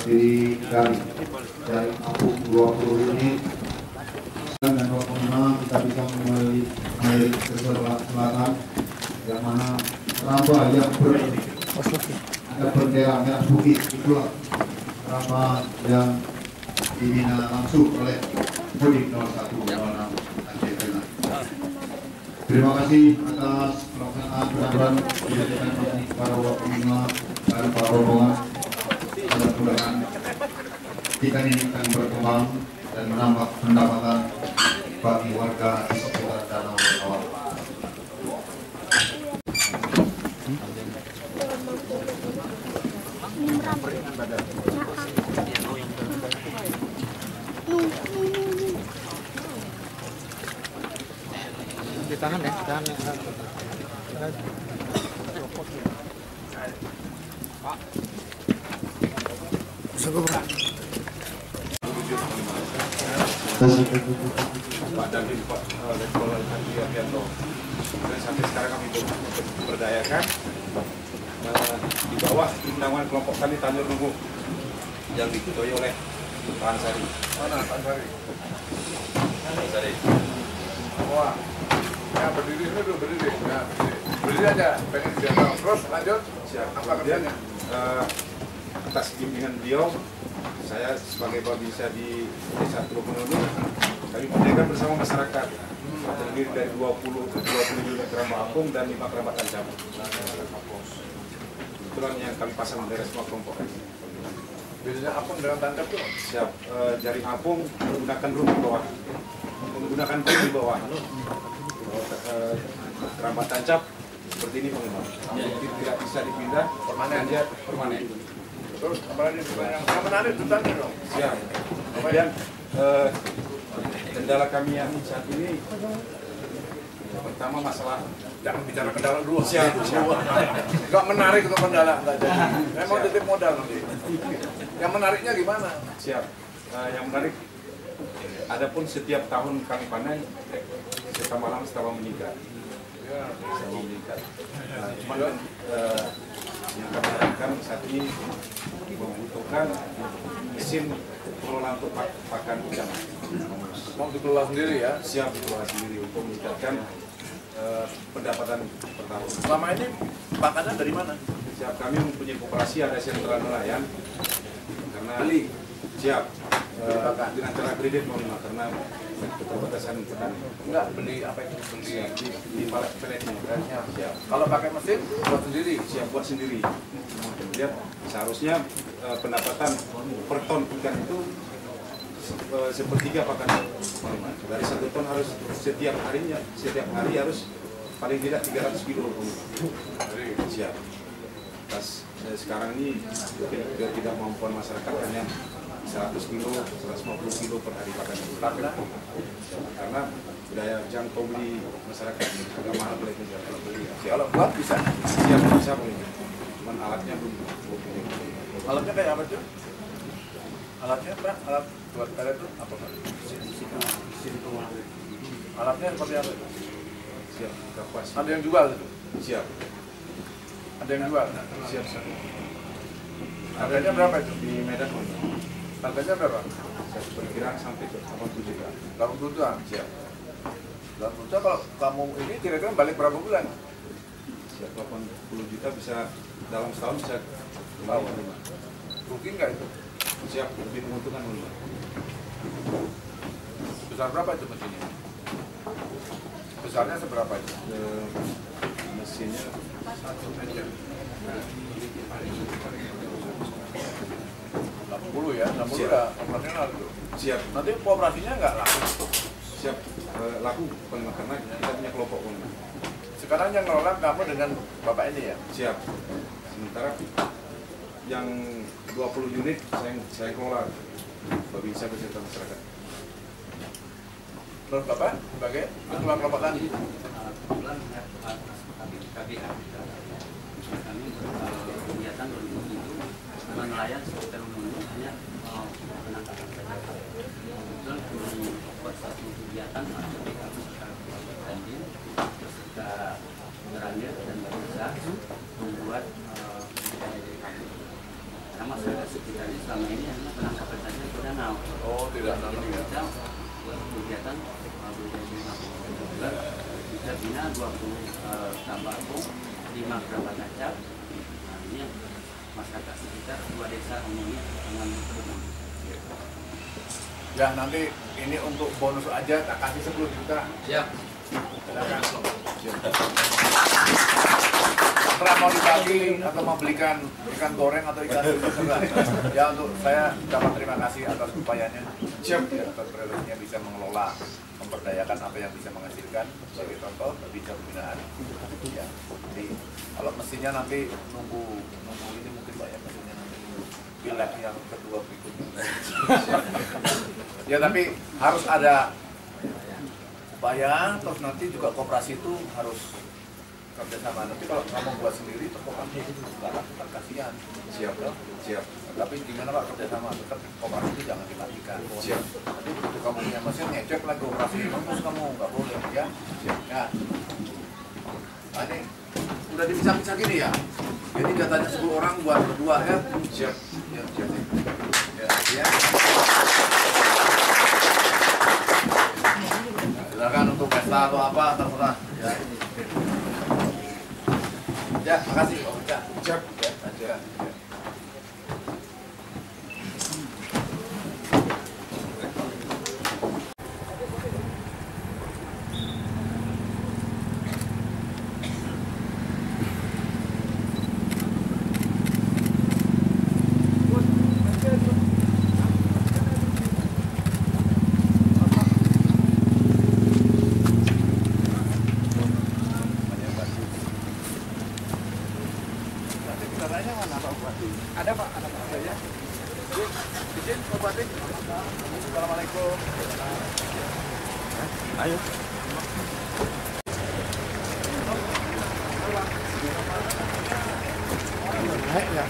terdiri dari apung 20 unit dan 25 kita bisa mengalir ke selatan, yang mana rampa yang ada bendera merah putih, itulah rampa yang dibina langsung oleh Kodim 0106 Aceh Tengah. Terima kasih atas pelaksanaan penambahan kegiatan ini para wakilnya dan para rombongan. Mudah-mudahan kita ini akan berkembang dan menambah pendapatan bagi warga di sekitar Danau Toba. Di tangan ya, tangan ya. Pak. Pak Dandim, Pak Letkol Handiapianto. Dan sampai sekarang kami berdayakan di bawah naungan kelompok tani Tanjur Nunggu yang diketuai oleh Pak Ansari. Mana Pak Ansari? Ansari. Wah, ya berdiri dulu, berdiri. Ya, berdiri aja, pengen diantara. Terus lanjut. Siap. Apa kerjanya? Atas bimbingan beliau, saya sebagai babinsa di Desa Teluk Menulu, kami menjaga bersama masyarakat terdiri dari 20 unit keramba apung dan 5 keramba tancap. Kebetulan yang kami pasang dari semua kelompok. Biasanya apung dengan tancap tuh? Siap. Jaring apung menggunakan rum di bawah, menggunakan rum di bawah. Keramba tancap seperti ini Pak. Tidak bisa dipindah, Permanen. dia permanen. Terus apalagi yang menarik tentangnya dong? Siap. Kemudian kendala kami yang saat ini pertama masalah, Jangan bicara kendala dulu. Siap. Enggak menarik untuk kendala, enggak jadi. Memang titip modal nanti. Yang menariknya gimana? siap. Yang menarik, adapun setiap tahun kami panen setelah malam setelah meningkat. Ya. Sama meningkat. Cuman yang kami harapkan saat ini membutuhkan mesin pengelola untuk pakan ikan. Mau dikelola sendiri ya? Siap dikelola sendiri untuk meningkatkan pendapatan per tahun. Selama ini pakannya dari mana? Siap, kami mempunyai koperasi, ada sentra nelayan. Karena Beli? Siap. Dengan cara kredit karena keterbatasan petani. Enggak, beli apa itu? Beli Siap, di peletnya. Siap. Kalau pakai mesin, buat sendiri? Siap buat sendiri. Kemudian seharusnya pendapatan per ton ikan itu sepertiga pakan. Dari 1 ton harus setiap hari harus paling tidak 300 kilo. Siap. Sekarang ini tidak mampuan masyarakat hanya 100 kilo, 150 kilo per hari pakan. Karena daya jangkau beli masyarakat agak mahal beli. Kalau buat bisa? Siap bisa boleh. Cuman alatnya belum. Alatnya kayak apa tuh? Alatnya apa? Alat buat pelet itu apa Pak? Alatnya seperti apa itu? Siap, kapas. Ada yang jual itu? Siap. Ada yang jual? Siap, siap. Harganya berapa itu? Di Medan, Harganya berapa? siap, perkiraan sampai ke 80 juta. 80 juta? Siap. 80 juta kalau kamu ini kira-kira balik berapa bulan? Siap, 80 juta bisa dalam setahun bisa Tahu. kembali. Rugi nggak itu? Siap, lebih menguntungkan. Besar berapa itu mesinnya? Besarnya seberapa itu? Mesinnya 1 meter. 60 ya, 60 Siap. ya operasional itu. siap, Nanti operasinya nggak laku. siap laku karena kita punya kelompok. Sekarang yang ngelola kamu dengan bapak ini ya? Siap. Sementara yang 20 unit saya kelola babinsa beserta masyarakat. Terus bapak sebagai ketua kelompok tani? Kebetulan kami kegiatan itu teman nelayan sekitar umumnya hanya penangkapan saja. Kebetulan kami buat satu kegiatan jadi kami sekarang Dandim beserta Merangir dan Babinsa membuat budidaya dari kami. Karena masyarakat sekitarnya selama ini betina 20 tambakung, 5 gerabah kaca. Nah, ini masyarakat sekitar 2 desa umumnya dengan rumah. Ya nanti ini untuk bonus aja tak kasih 10 juta. Siap. Silakan. Terang mau dibagi atau mau belikan ikan goreng atau ikan terserah. Ya untuk saya dapat terima kasih atas upayanya. Siap. Ya, atas perilakunya bisa mengelola, memperdayakan apa yang bisa menghasilkan sebagai contoh bisa pembinaan. Ya. Jadi kalau mesinnya nanti nunggu ini mungkin banyak mesinnya nanti pileg yang kedua berikutnya. Ya tapi harus ada upaya, terus nanti juga koperasi itu harus kerjasama. Nanti kalau kamu buat sendiri, terus koperasi itu juga kan kasihan. Siap, siap. Tapi gimana Pak kerjasama? Tetap koperasi itu jangan dimatikan. Siap. Nanti begitu kamu punya mesin, ngecek lagi koperasi, terus kamu nggak boleh ya. Siap. Nah, ini udah dipisah-pisah gini ya. Jadi jatahnya 10 orang buat berdua ya. Siap. Ya, siap. Ya, ya. Silakan untuk pesta atau apa terserah ya. Ya, makasih Om Cak. Siap. Ya, lanjutkan. Ya. Nanti caranya mana Pak Bupati? Ada Pak, ada Pak. Ada ya? Izin Pak Bupati. Assalamualaikum. Ayo. Naik ya.